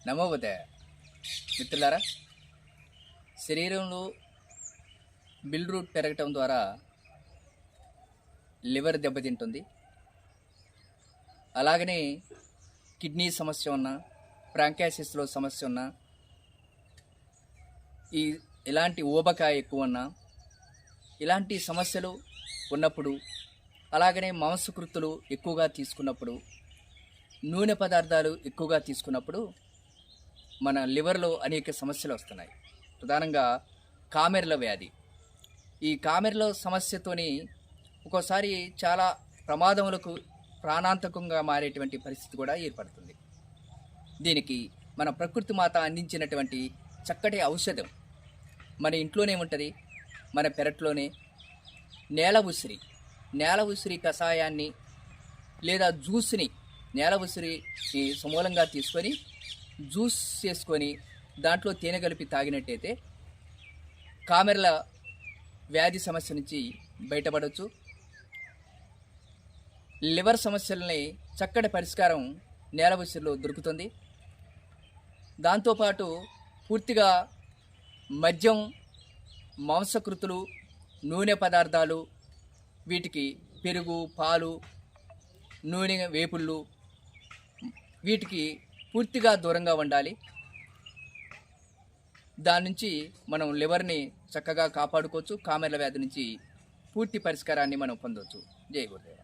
నమోబుదే మిత్రులారా, శరీరంలో bill route పెరగటం ద్వారా లివర్ దెబ్బతింటుంది. అలాగనే కిడ్నీ సమస్య ఉన్నా, బ్రాంకైటిస్లో సమస్య ఉన్నా, ఇలాంటి ఊబకాయ ఎక్కువ ఉన్నా, ఇలాంటి సమస్యలు ఉన్నప్పుడు, అలాగనే మాంసకృత్తులు ఎక్కువగా తీసుకున్నప్పుడు, నూనె పదార్థాలు ఎక్కువగా తీసుకున్నప్పుడు మన లివర్లో అనేక సమస్యలు వస్తున్నాయి. ప్రధానంగా కామెర్ల వ్యాధి. ఈ కామెర్ల సమస్యతోని ఒక్కోసారి చాలా ప్రమాదములకు ప్రాణాంతకంగా మారేటువంటి పరిస్థితి కూడా ఏర్పడుతుంది. దీనికి మన ప్రకృతి మాత అందించినటువంటి చక్కటి ఔషధం మన ఇంట్లోనే ఉంటుంది. మన పెరట్లోనే నేల ఉసిరి కషాయాన్ని లేదా జ్యూస్ని, నేల ఉసిరిని సమూలంగా తీసుకొని జ్యూస్ చేసుకొని దాంట్లో తేనె కలిపి తాగినట్టయితే కామెర్ల వ్యాధి సమస్య నుంచి బయటపడవచ్చు. లివర్ సమస్యలని చక్కటి పరిష్కారం నేల ఉసిరిలో దొరుకుతుంది. దాంతోపాటు పూర్తిగా మద్యం, మాంసకృతులు, నూనె పదార్థాలు, వీటికి పెరుగు, పాలు, నూనె వేపుళ్ళు, వీటికి పూర్తిగా దూరంగా ఉండాలి. దాని నుంచి మనం లివర్ని చక్కగా కాపాడుకోవచ్చు. కామెర్ల వ్యాధి నుంచి పూర్తి పరిష్కారాన్ని మనం పొందవచ్చు. జై గురుదేవ.